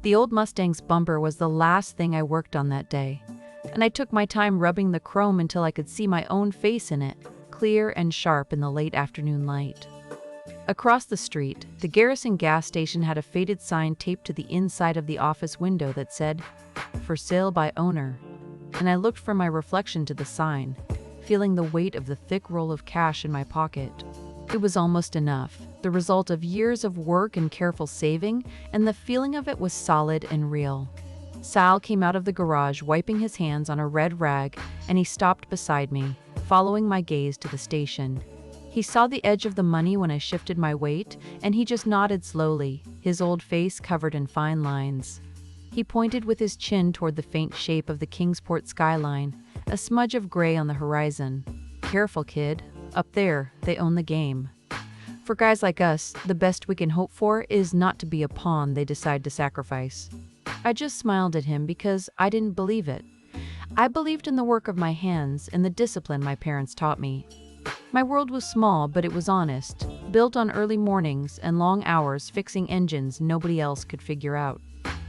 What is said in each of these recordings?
The old Mustang's bumper was the last thing I worked on that day, and I took my time rubbing the chrome until I could see my own face in it, clear and sharp in the late afternoon light. Across the street, the Garrison gas station had a faded sign taped to the inside of the office window that said, "For sale by owner," and I looked from my reflection to the sign, feeling the weight of the thick roll of cash in my pocket. It was almost enough, the result of years of work and careful saving, and the feeling of it was solid and real. Sal came out of the garage wiping his hands on a red rag, and he stopped beside me, following my gaze to the station. He saw the edge of the money when I shifted my weight, and he just nodded slowly, his old face covered in fine lines. He pointed with his chin toward the faint shape of the Kingsport skyline, a smudge of gray on the horizon. "Careful, kid. Up there, they own the game. For guys like us, the best we can hope for is not to be a pawn they decide to sacrifice." I just smiled at him because I didn't believe it. I believed in the work of my hands and the discipline my parents taught me. My world was small, but it was honest, built on early mornings and long hours fixing engines nobody else could figure out.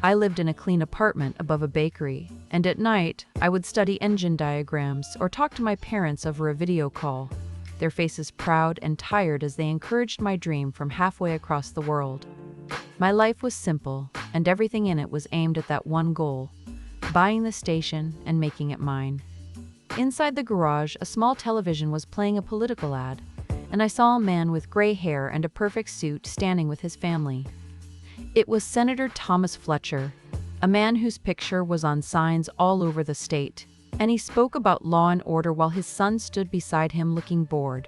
I lived in a clean apartment above a bakery, and at night, I would study engine diagrams or talk to my parents over a video call, their faces proud and tired as they encouraged my dream from halfway across the world. My life was simple, and everything in it was aimed at that one goal: buying the station and making it mine. Inside the garage, a small television was playing a political ad, and I saw a man with gray hair and a perfect suit standing with his family. It was Senator Thomas Fletcher, a man whose picture was on signs all over the state, and he spoke about law and order while his son stood beside him looking bored.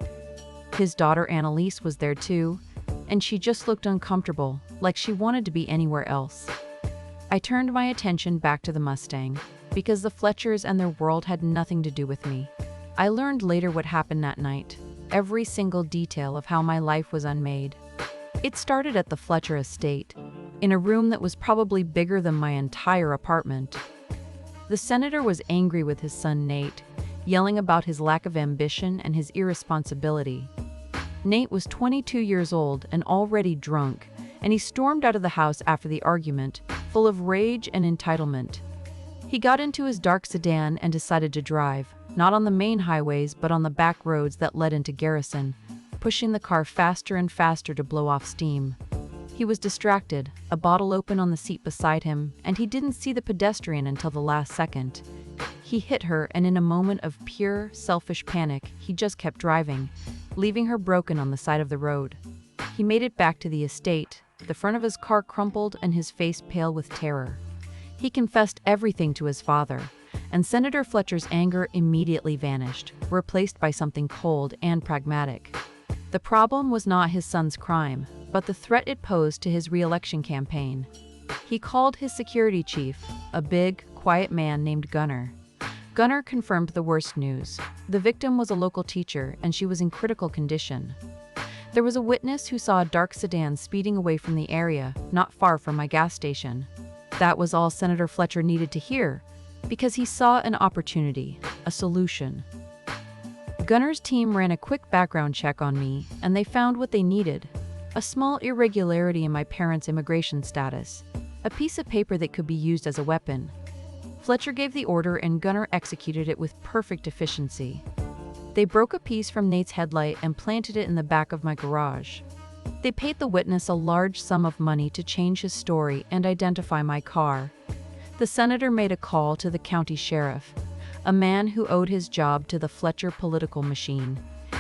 His daughter Annalise was there too, and she just looked uncomfortable, like she wanted to be anywhere else. I turned my attention back to the Mustang, because the Fletchers and their world had nothing to do with me. I learned later what happened that night, every single detail of how my life was unmade. It started at the Fletcher estate, in a room that was probably bigger than my entire apartment. The senator was angry with his son Nate, yelling about his lack of ambition and his irresponsibility. Nate was 22 years old and already drunk, and he stormed out of the house after the argument, full of rage and entitlement. He got into his dark sedan and decided to drive, not on the main highways but on the back roads that led into Garrison, pushing the car faster and faster to blow off steam. He was distracted, a bottle open on the seat beside him, and he didn't see the pedestrian until the last second. He hit her, and in a moment of pure, selfish panic, he just kept driving, leaving her broken on the side of the road. He made it back to the estate, the front of his car crumpled and his face pale with terror. He confessed everything to his father, and Senator Fletcher's anger immediately vanished, replaced by something cold and pragmatic. The problem was not his son's crime, but the threat it posed to his re-election campaign. He called his security chief, a big, quiet man named Gunner. Gunner confirmed the worst news. The victim was a local teacher, and she was in critical condition. There was a witness who saw a dark sedan speeding away from the area, not far from my gas station. That was all Senator Fletcher needed to hear, because he saw an opportunity, a solution. Gunner's team ran a quick background check on me, and they found what they needed: a small irregularity in my parents' immigration status, a piece of paper that could be used as a weapon. Fletcher gave the order, and Gunner executed it with perfect efficiency. They broke a piece from Nate's headlight and planted it in the back of my garage. They paid the witness a large sum of money to change his story and identify my car. The senator made a call to the county sheriff, a man who owed his job to the Fletcher political machine,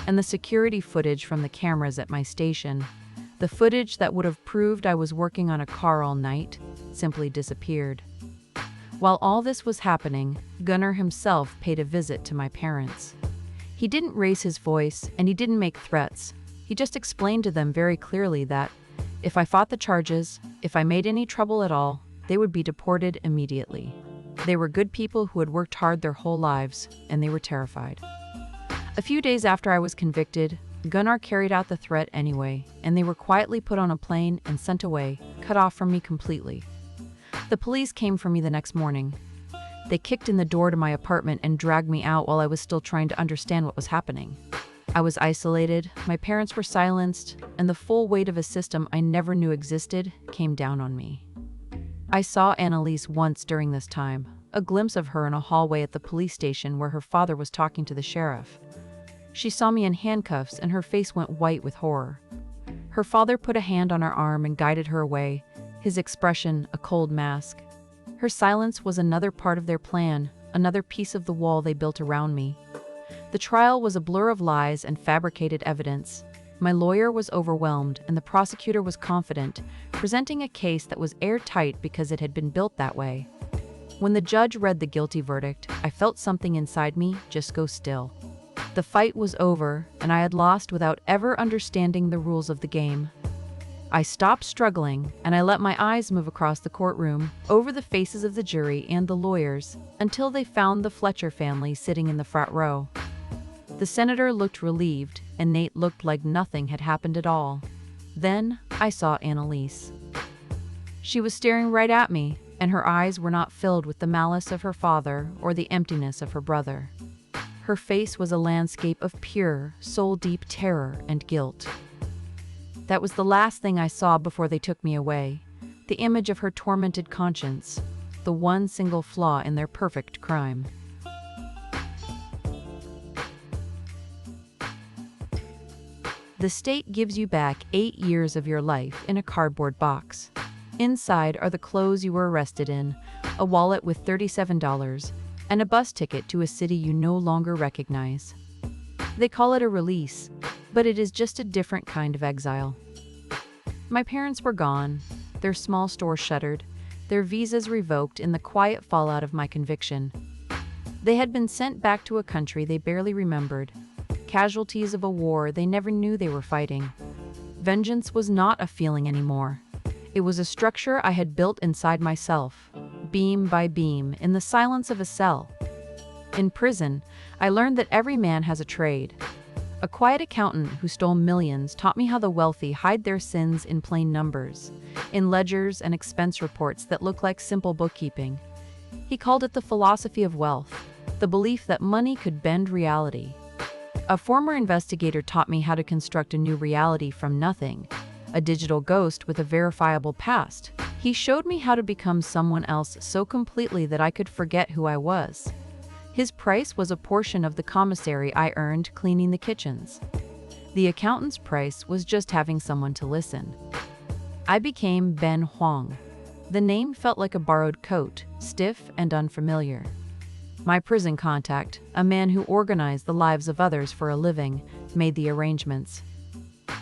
and the security footage from the cameras at my station, the footage that would have proved I was working on a car all night, simply disappeared. While all this was happening, Gunner himself paid a visit to my parents. He didn't raise his voice, and he didn't make threats. He just explained to them very clearly that, if I fought the charges, if I made any trouble at all, they would be deported immediately. They were good people who had worked hard their whole lives, and they were terrified. A few days after I was convicted, Gunnar carried out the threat anyway, and they were quietly put on a plane and sent away, cut off from me completely. The police came for me the next morning. They kicked in the door to my apartment and dragged me out while I was still trying to understand what was happening. I was isolated, my parents were silenced, and the full weight of a system I never knew existed came down on me. I saw Annalise once during this time, a glimpse of her in a hallway at the police station where her father was talking to the sheriff. She saw me in handcuffs and her face went white with horror. Her father put a hand on her arm and guided her away, his expression a cold mask. Her silence was another part of their plan, another piece of the wall they built around me. The trial was a blur of lies and fabricated evidence. My lawyer was overwhelmed and the prosecutor was confident, presenting a case that was airtight because it had been built that way. When the judge read the guilty verdict, I felt something inside me just go still. The fight was over, and I had lost without ever understanding the rules of the game. I stopped struggling, and I let my eyes move across the courtroom, over the faces of the jury and the lawyers, until they found the Fletcher family sitting in the front row. The senator looked relieved, and Nate looked like nothing had happened at all. Then I saw Annalise. She was staring right at me, and her eyes were not filled with the malice of her father or the emptiness of her brother. Her face was a landscape of pure, soul-deep terror and guilt. That was the last thing I saw before they took me away, the image of her tormented conscience, the one single flaw in their perfect crime. The state gives you back 8 years of your life in a cardboard box. Inside are the clothes you were arrested in, a wallet with $37, and a bus ticket to a city you no longer recognize. They call it a release, but it is just a different kind of exile. My parents were gone, their small store shuttered, their visas revoked in the quiet fallout of my conviction. They had been sent back to a country they barely remembered, casualties of a war they never knew they were fighting. Vengeance was not a feeling anymore. It was a structure I had built inside myself, beam by beam, in the silence of a cell. In prison, I learned that every man has a trade. A quiet accountant who stole millions taught me how the wealthy hide their sins in plain numbers, in ledgers and expense reports that look like simple bookkeeping. He called it the philosophy of wealth, the belief that money could bend reality. A former investigator taught me how to construct a new reality from nothing, a digital ghost with a verifiable past. He showed me how to become someone else so completely that I could forget who I was. His price was a portion of the commissary I earned cleaning the kitchens. The accountant's price was just having someone to listen. I became Ben Huang. The name felt like a borrowed coat, stiff and unfamiliar. My prison contact, a man who organized the lives of others for a living, made the arrangements.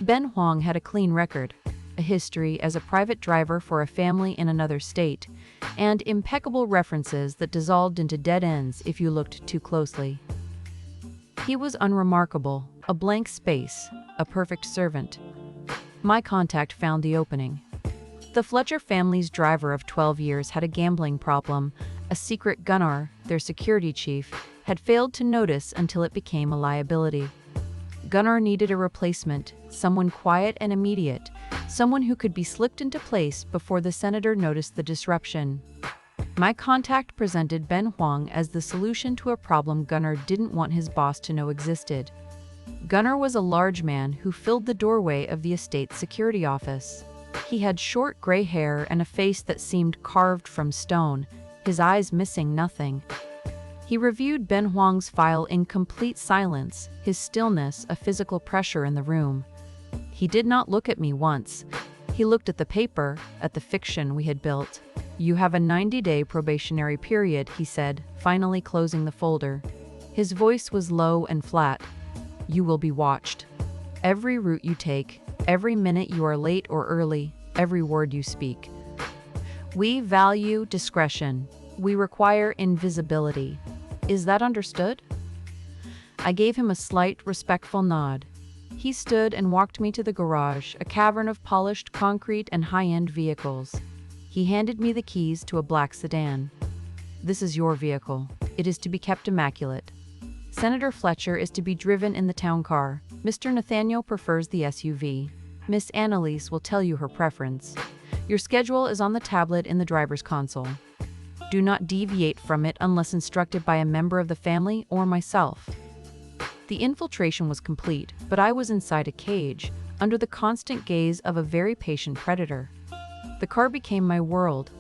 Ben Huang had a clean record, a history as a private driver for a family in another state, and impeccable references that dissolved into dead ends if you looked too closely. He was unremarkable, a blank space, a perfect servant. My contact found the opening. The Fletcher family's driver of 12 years had a gambling problem. A secret gunner, their security chief, had failed to notice until it became a liability. Gunnar needed a replacement, someone quiet and immediate, someone who could be slipped into place before the senator noticed the disruption. My contact presented Ben Huang as the solution to a problem Gunnar didn't want his boss to know existed. Gunnar was a large man who filled the doorway of the estate's security office. He had short gray hair and a face that seemed carved from stone, his eyes missing nothing. He reviewed Ben Huang's file in complete silence, his stillness a physical pressure in the room. He did not look at me once. He looked at the paper, at the fiction we had built. "You have a 90-day probationary period," he said, finally closing the folder. His voice was low and flat. "You will be watched. Every route you take, every minute you are late or early, every word you speak. We value discretion. We require invisibility. Is that understood?" I gave him a slight, respectful nod. He stood and walked me to the garage, a cavern of polished concrete and high-end vehicles. He handed me the keys to a black sedan. "This is your vehicle. It is to be kept immaculate. Senator Fletcher is to be driven in the town car. Mr. Nathaniel prefers the SUV. Miss Annalise will tell you her preference. Your schedule is on the tablet in the driver's console. Do not deviate from it unless instructed by a member of the family or myself." The infiltration was complete, but I was inside a cage, under the constant gaze of a very patient predator. The car became my world.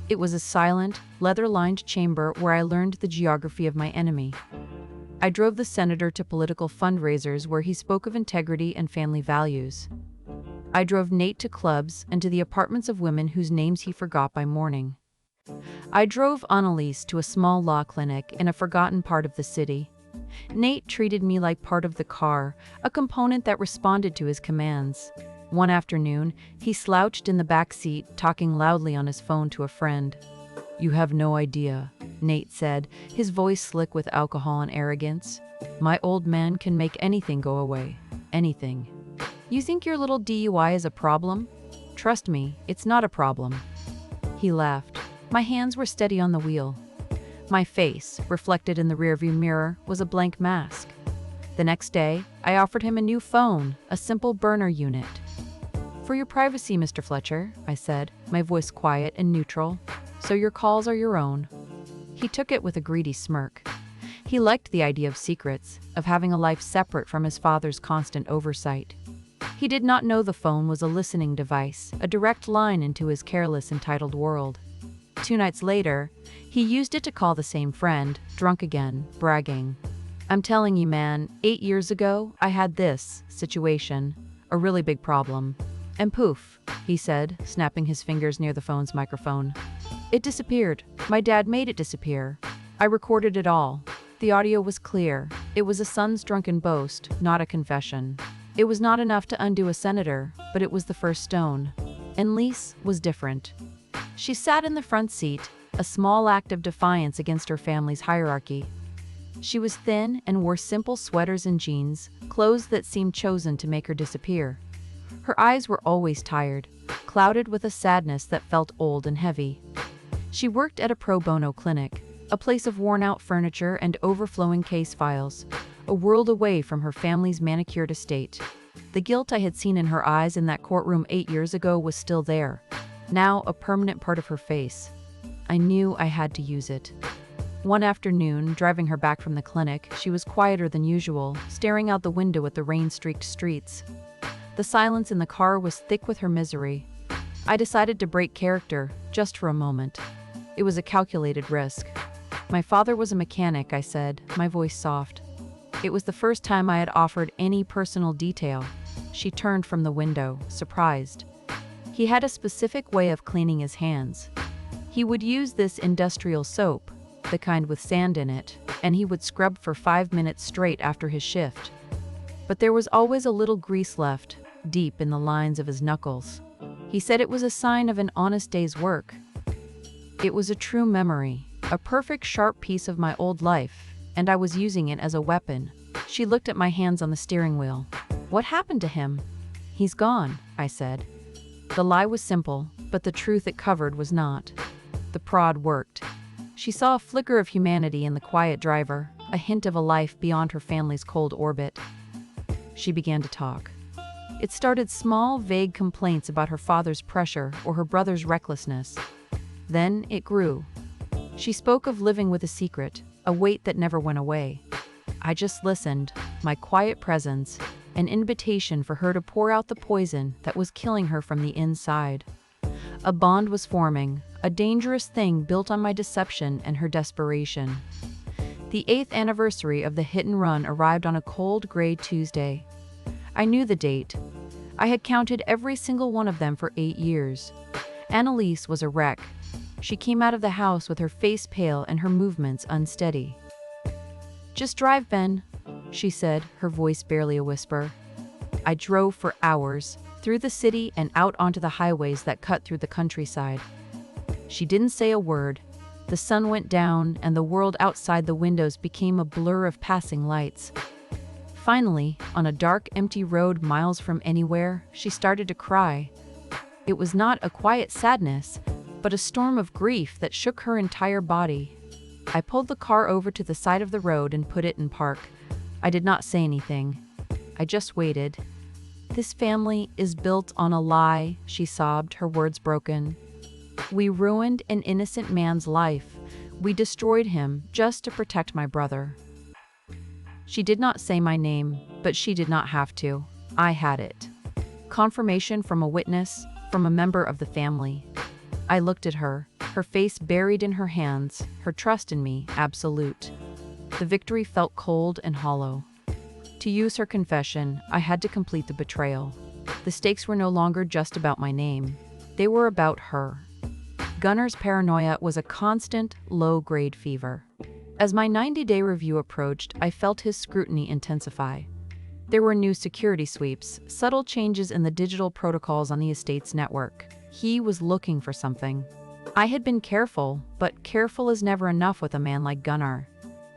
It was a silent, leather-lined chamber where I learned the geography of my enemy. I drove the senator to political fundraisers where he spoke of integrity and family values. I drove Nate to clubs and to the apartments of women whose names he forgot by morning. I drove Annalise to a small law clinic in a forgotten part of the city. Nate treated me like part of the car, a component that responded to his commands. One afternoon, he slouched in the back seat, talking loudly on his phone to a friend. "You have no idea," Nate said, his voice slick with alcohol and arrogance. "My old man can make anything go away. Anything. You think your little DUI is a problem? Trust me, it's not a problem." He laughed. My hands were steady on the wheel. My face, reflected in the rearview mirror, was a blank mask. The next day, I offered him a new phone, a simple burner unit. "For your privacy, Mr. Fletcher," I said, my voice quiet and neutral, "so your calls are your own." He took it with a greedy smirk. He liked the idea of secrets, of having a life separate from his father's constant oversight. He did not know the phone was a listening device, a direct line into his careless, entitled world. 2 nights later, he used it to call the same friend, drunk again, bragging. "I'm telling you, man, 8 years ago, I had this situation, a really big problem. And poof," he said, snapping his fingers near the phone's microphone. "It disappeared. My dad made it disappear. I recorded it all. The audio was clear. It was a son's drunken boast, not a confession. It was not enough to undo a senator, but it was the first stone." And Lise was different. She sat in the front seat, a small act of defiance against her family's hierarchy. She was thin and wore simple sweaters and jeans, clothes that seemed chosen to make her disappear. Her eyes were always tired, clouded with a sadness that felt old and heavy. She worked at a pro bono clinic, a place of worn-out furniture and overflowing case files, a world away from her family's manicured estate. The guilt I had seen in her eyes in that courtroom 8 years ago was still there, now a permanent part of her face. I knew I had to use it. One afternoon, driving her back from the clinic, she was quieter than usual, staring out the window at the rain-streaked streets. The silence in the car was thick with her misery. I decided to break character, just for a moment. It was a calculated risk. "My father was a mechanic," I said, my voice soft. It was the first time I had offered any personal detail. She turned from the window, surprised. "He had a specific way of cleaning his hands. He would use this industrial soap, the kind with sand in it, and he would scrub for 5 minutes straight after his shift. But there was always a little grease left, deep in the lines of his knuckles. He said it was a sign of an honest day's work." It was a true memory, a perfect sharp piece of my old life, and I was using it as a weapon. She looked at my hands on the steering wheel. "What happened to him?" "He's gone," I said. The lie was simple, but the truth it covered was not. The prod worked. She saw a flicker of humanity in the quiet driver, a hint of a life beyond her family's cold orbit. She began to talk. It started small, vague complaints about her father's pressure or her brother's recklessness. Then it grew. She spoke of living with a secret, a weight that never went away. I just listened, my quiet presence, an invitation for her to pour out the poison that was killing her from the inside. A bond was forming, a dangerous thing built on my deception and her desperation. The 8th anniversary of the hit and run arrived on a cold, gray Tuesday. I knew the date. I had counted every single one of them for 8 years. Annalise was a wreck. She came out of the house with her face pale and her movements unsteady. "Just drive, Ben," she said, her voice barely a whisper. I drove for hours, through the city and out onto the highways that cut through the countryside. She didn't say a word. The sun went down, and the world outside the windows became a blur of passing lights. Finally, on a dark, empty road miles from anywhere, she started to cry. It was not a quiet sadness, but a storm of grief that shook her entire body. I pulled the car over to the side of the road and put it in park. I did not say anything. I just waited. "This family is built on a lie," she sobbed, her words broken. "We ruined an innocent man's life. We destroyed him just to protect my brother." She did not say my name, but she did not have to. I had it. Confirmation from a witness, from a member of the family. I looked at her, her face buried in her hands, her trust in me absolute. The victory felt cold and hollow. To use her confession, I had to complete the betrayal. The stakes were no longer just about my name. They were about her. Gunnar's paranoia was a constant, low-grade fever. As my 90-day review approached, I felt his scrutiny intensify. There were new security sweeps, subtle changes in the digital protocols on the estate's network. He was looking for something. I had been careful, but careful is never enough with a man like Gunnar.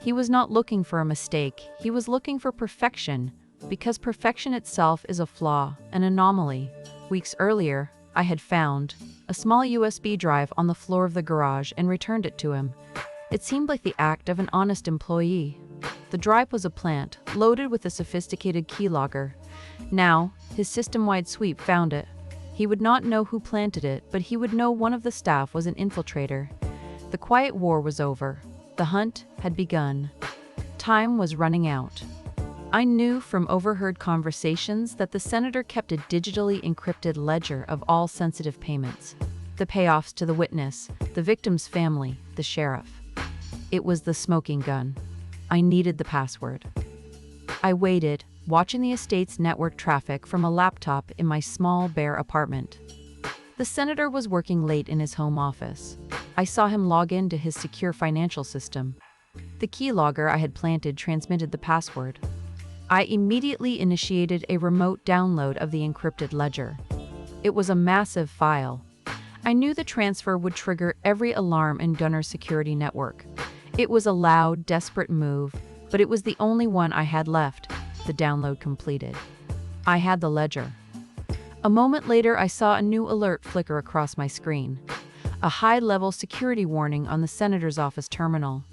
He was not looking for a mistake, he was looking for perfection, because perfection itself is a flaw, an anomaly. Weeks earlier, I had found a small USB drive on the floor of the garage and returned it to him. It seemed like the act of an honest employee. The drive was a plant, loaded with a sophisticated keylogger. Now, his system-wide sweep found it. He would not know who planted it, but he would know one of the staff was an infiltrator. The quiet war was over. The hunt had begun. Time was running out. I knew from overheard conversations that the senator kept a digitally encrypted ledger of all sensitive payments. The payoffs to the witness, the victim's family, the sheriff. It was the smoking gun. I needed the password. I waited, watching the estate's network traffic from a laptop in my small, bare apartment. The senator was working late in his home office. I saw him log into his secure financial system. The keylogger I had planted transmitted the password. I immediately initiated a remote download of the encrypted ledger. It was a massive file. I knew the transfer would trigger every alarm in Gunnar's security network. It was a loud, desperate move, but it was the only one I had left. The download completed. I had the ledger. A moment later, I saw a new alert flicker across my screen. A high-level security warning on the senator's office terminal.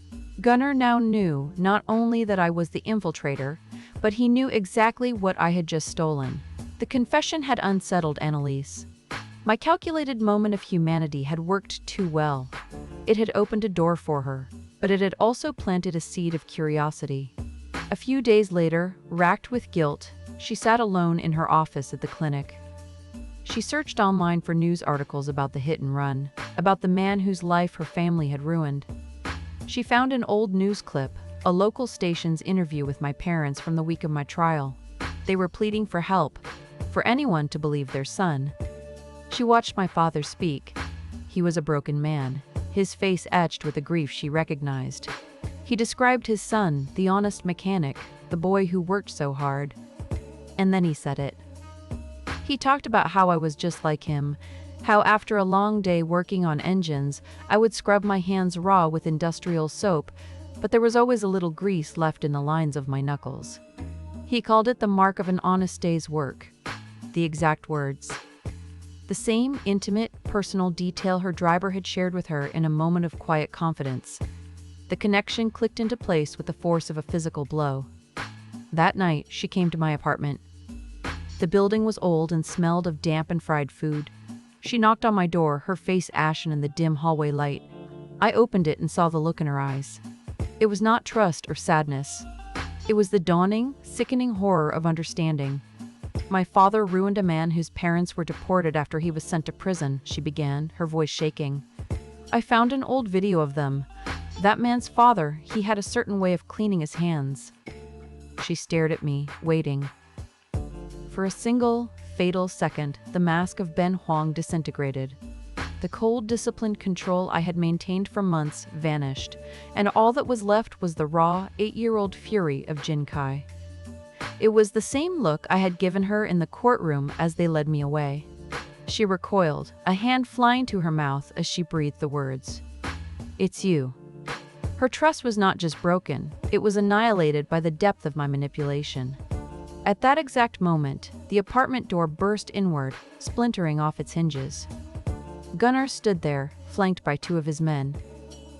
Gunnar now knew not only that I was the infiltrator, but he knew exactly what I had just stolen. The confession had unsettled Annalise. My calculated moment of humanity had worked too well. It had opened a door for her, but it had also planted a seed of curiosity. A few days later, racked with guilt, she sat alone in her office at the clinic. She searched online for news articles about the hit and run, about the man whose life her family had ruined. She found an old news clip, a local station's interview with my parents from the week of my trial. They were pleading for help, for anyone to believe their son. She watched my father speak. He was a broken man, his face etched with a grief she recognized. He described his son, the honest mechanic, the boy who worked so hard. And then he said it. He talked about how I was just like him, how after a long day working on engines, I would scrub my hands raw with industrial soap, but there was always a little grease left in the lines of my knuckles. He called it the mark of an honest day's work. The exact words. The same intimate, personal detail her driver had shared with her in a moment of quiet confidence. The connection clicked into place with the force of a physical blow. That night, she came to my apartment. The building was old and smelled of damp and fried food. She knocked on my door, her face ashen in the dim hallway light. I opened it and saw the look in her eyes. It was not trust or sadness. It was the dawning, sickening horror of understanding. My father ruined a man whose parents were deported after he was sent to prison, she began, her voice shaking. I found an old video of them. That man's father, he had a certain way of cleaning his hands. She stared at me, waiting. For a single, fatal second, the mask of Ben Huang disintegrated. The cold, disciplined control I had maintained for months vanished, and all that was left was the raw, 8-year-old fury of Jin Kai. It was the same look I had given her in the courtroom as they led me away. She recoiled, a hand flying to her mouth as she breathed the words. "It's you." Her trust was not just broken, it was annihilated by the depth of my manipulation. At that exact moment, the apartment door burst inward, splintering off its hinges. Gunnar stood there, flanked by 2 of his men.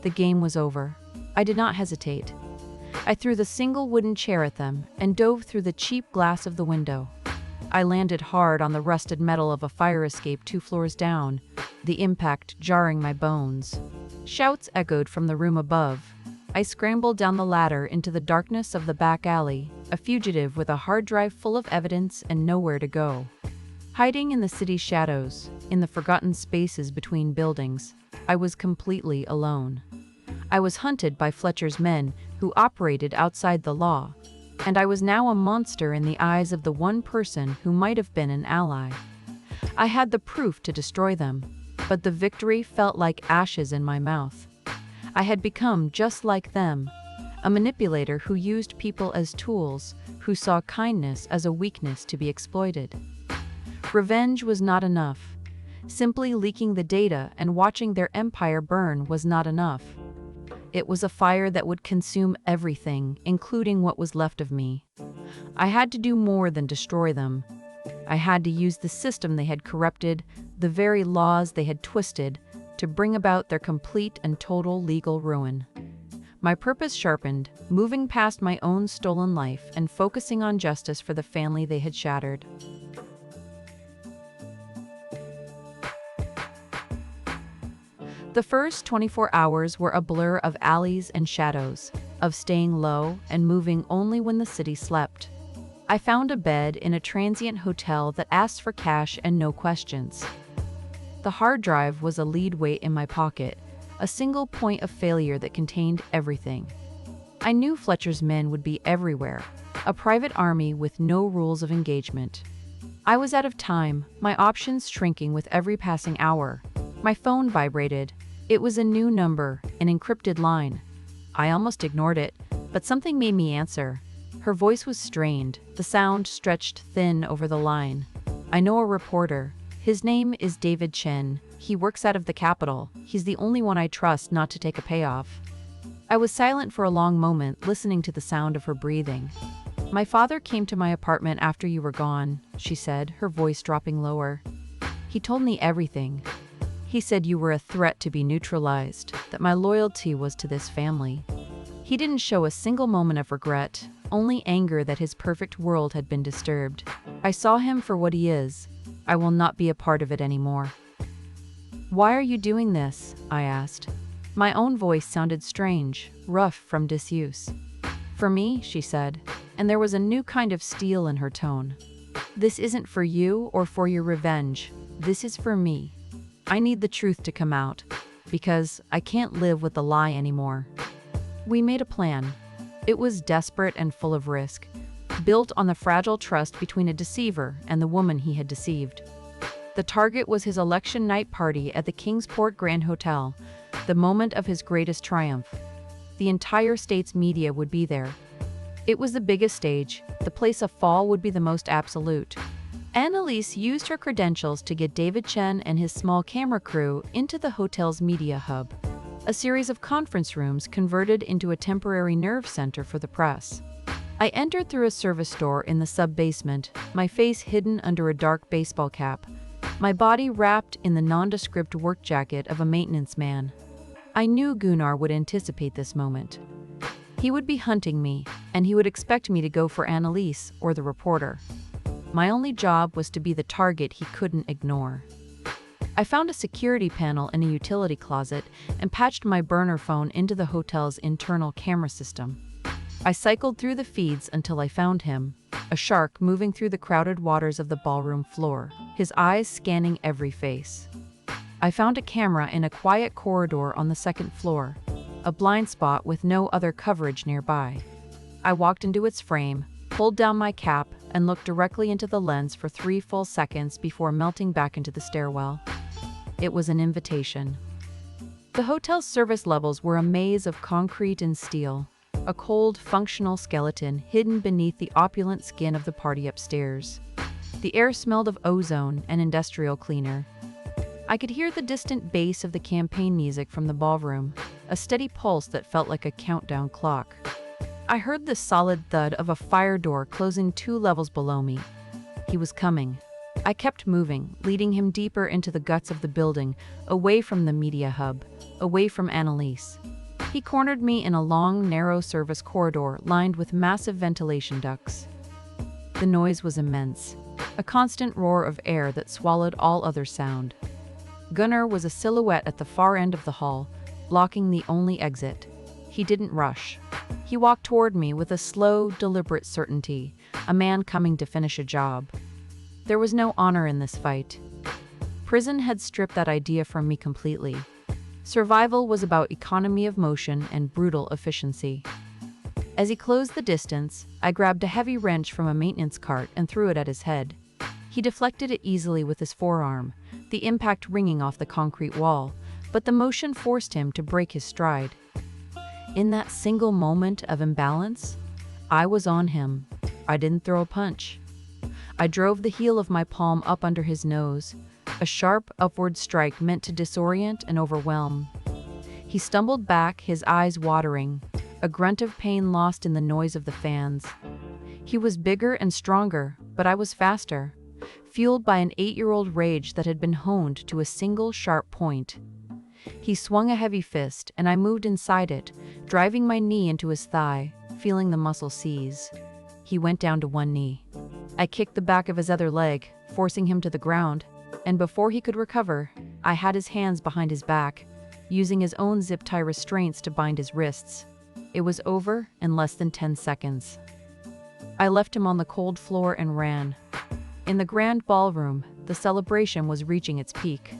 The game was over. I did not hesitate. I threw the single wooden chair at them and dove through the cheap glass of the window. I landed hard on the rusted metal of a fire escape 2 floors down, the impact jarring my bones. Shouts echoed from the room above. I scrambled down the ladder into the darkness of the back alley, a fugitive with a hard drive full of evidence and nowhere to go. Hiding in the city's shadows, in the forgotten spaces between buildings, I was completely alone. I was hunted by Fletcher's men who operated outside the law, and I was now a monster in the eyes of the one person who might have been an ally. I had the proof to destroy them, but the victory felt like ashes in my mouth. I had become just like them, a manipulator who used people as tools, who saw kindness as a weakness to be exploited. Revenge was not enough. Simply leaking the data and watching their empire burn was not enough. It was a fire that would consume everything, including what was left of me. I had to do more than destroy them. I had to use the system they had corrupted, the very laws they had twisted, to bring about their complete and total legal ruin. My purpose sharpened, moving past my own stolen life and focusing on justice for the family they had shattered. The first 24 hours were a blur of alleys and shadows, of staying low and moving only when the city slept. I found a bed in a transient hotel that asked for cash and no questions. The hard drive was a lead weight in my pocket, a single point of failure that contained everything. I knew Fletcher's men would be everywhere, a private army with no rules of engagement. I was out of time, my options shrinking with every passing hour. My phone vibrated. It was a new number, an encrypted line. I almost ignored it, but something made me answer. Her voice was strained, the sound stretched thin over the line. I know a reporter. His name is David Chen. He works out of the capital. He's the only one I trust not to take a payoff. I was silent for a long moment, listening to the sound of her breathing. My father came to my apartment after you were gone, she said, her voice dropping lower. He told me everything. He said you were a threat to be neutralized, that my loyalty was to this family. He didn't show a single moment of regret, only anger that his perfect world had been disturbed. I saw him for what he is. I will not be a part of it anymore. Why are you doing this? I asked. My own voice sounded strange, rough from disuse. For me, she said, and there was a new kind of steel in her tone. This isn't for you or for your revenge. This is for me. I need the truth to come out, because I can't live with the lie anymore. We made a plan. It was desperate and full of risk, built on the fragile trust between a deceiver and the woman he had deceived. The target was his election night party at the Kingsport Grand Hotel, the moment of his greatest triumph. The entire state's media would be there. It was the biggest stage. The place of fall would be the most absolute. Annalise used her credentials to get David Chen and his small camera crew into the hotel's media hub, a series of conference rooms converted into a temporary nerve center for the press. I entered through a service door in the sub-basement, my face hidden under a dark baseball cap, my body wrapped in the nondescript work jacket of a maintenance man. I knew Gunnar would anticipate this moment. He would be hunting me, and he would expect me to go for Annalise or the reporter. My only job was to be the target he couldn't ignore. I found a security panel in a utility closet and patched my burner phone into the hotel's internal camera system. I cycled through the feeds until I found him, a shark moving through the crowded waters of the ballroom floor, his eyes scanning every face. I found a camera in a quiet corridor on the second floor, a blind spot with no other coverage nearby. I walked into its frame, pulled down my cap, and looked directly into the lens for 3 full seconds before melting back into the stairwell. It was an invitation. The hotel's service levels were a maze of concrete and steel, a cold, functional skeleton hidden beneath the opulent skin of the party upstairs. The air smelled of ozone and industrial cleaner. I could hear the distant bass of the campaign music from the ballroom, a steady pulse that felt like a countdown clock. I heard the solid thud of a fire door closing 2 levels below me. He was coming. I kept moving, leading him deeper into the guts of the building, away from the media hub, away from Annalise. He cornered me in a long, narrow service corridor lined with massive ventilation ducts. The noise was immense, a constant roar of air that swallowed all other sound. Gunnar was a silhouette at the far end of the hall, blocking the only exit. He didn't rush. He walked toward me with a slow, deliberate certainty, a man coming to finish a job. There was no honor in this fight. Prison had stripped that idea from me completely. Survival was about economy of motion and brutal efficiency. As he closed the distance, I grabbed a heavy wrench from a maintenance cart and threw it at his head. He deflected it easily with his forearm, the impact ringing off the concrete wall, but the motion forced him to break his stride. In that single moment of imbalance, I was on him. I didn't throw a punch. I drove the heel of my palm up under his nose, a sharp upward strike meant to disorient and overwhelm. He stumbled back, his eyes watering, a grunt of pain lost in the noise of the fans. He was bigger and stronger, but I was faster, fueled by an 8-year-old rage that had been honed to a single sharp point. He swung a heavy fist, and I moved inside it, driving my knee into his thigh, feeling the muscle seize. He went down to one knee. I kicked the back of his other leg, forcing him to the ground, and before he could recover, I had his hands behind his back, using his own zip tie restraints to bind his wrists. It was over in less than 10 seconds. I left him on the cold floor and ran. In the grand ballroom, the celebration was reaching its peak.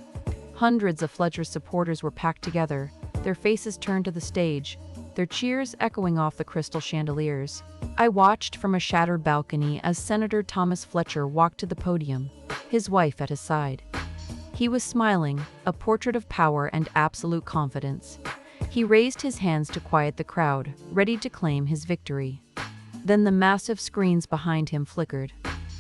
Hundreds of Fletcher's supporters were packed together, their faces turned to the stage, their cheers echoing off the crystal chandeliers. I watched from a shattered balcony as Senator Thomas Fletcher walked to the podium, his wife at his side. He was smiling, a portrait of power and absolute confidence. He raised his hands to quiet the crowd, ready to claim his victory. Then the massive screens behind him flickered.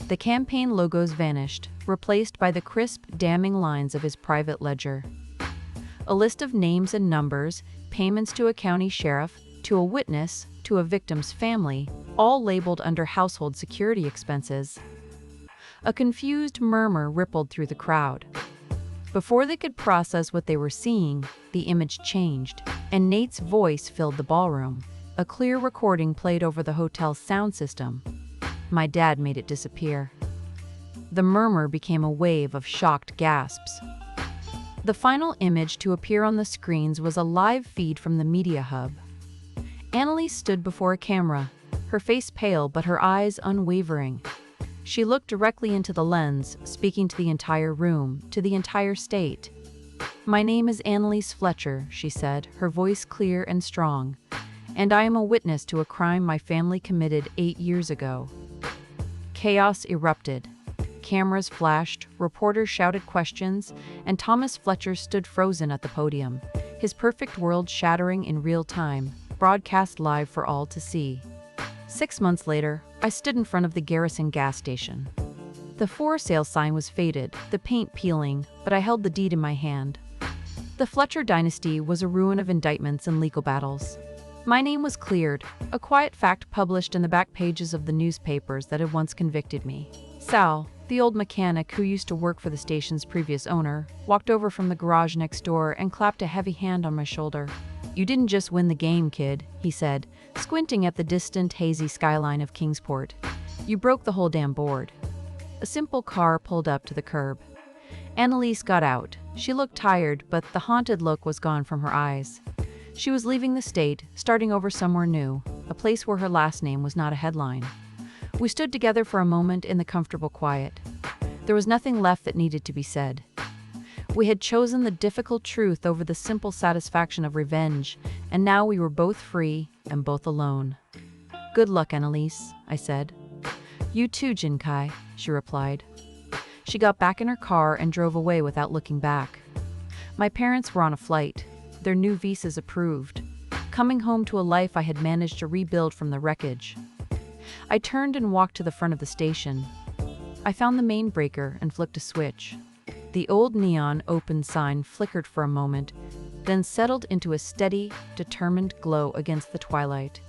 The campaign logos vanished, replaced by the crisp, damning lines of his private ledger. A list of names and numbers, payments to a county sheriff, to a witness, to a victim's family, all labeled under household security expenses. A confused murmur rippled through the crowd. Before they could process what they were seeing, the image changed, and Nate's voice filled the ballroom. A clear recording played over the hotel's sound system. My dad made it disappear. The murmur became a wave of shocked gasps. The final image to appear on the screens was a live feed from the media hub. Annalise stood before a camera, her face pale but her eyes unwavering. She looked directly into the lens, speaking to the entire room, to the entire state. "My name is Annalise Fletcher," she said, her voice clear and strong, "and I am a witness to a crime my family committed 8 years ago." Chaos erupted. Cameras flashed, reporters shouted questions, and Thomas Fletcher stood frozen at the podium, his perfect world shattering in real time, broadcast live for all to see. 6 months later, I stood in front of the Garrison gas station. The for sale sign was faded, the paint peeling, but I held the deed in my hand. The Fletcher dynasty was a ruin of indictments and legal battles. My name was cleared, a quiet fact published in the back pages of the newspapers that had once convicted me. Sal, the old mechanic who used to work for the station's previous owner, walked over from the garage next door and clapped a heavy hand on my shoulder. "You didn't just win the game, kid," he said, squinting at the distant, hazy skyline of Kingsport. "You broke the whole damn board." A simple car pulled up to the curb. Annalise got out. She looked tired, but the haunted look was gone from her eyes. She was leaving the state, starting over somewhere new, a place where her last name was not a headline. We stood together for a moment in the comfortable quiet. There was nothing left that needed to be said. We had chosen the difficult truth over the simple satisfaction of revenge, and now we were both free and both alone. "Good luck, Annalise," I said. "You too, Jinkai," she replied. She got back in her car and drove away without looking back. My parents were on a flight, their new visas approved, coming home to a life I had managed to rebuild from the wreckage. I turned and walked to the front of the station. I found the main breaker and flicked a switch. The old neon open sign flickered for a moment, then settled into a steady, determined glow against the twilight.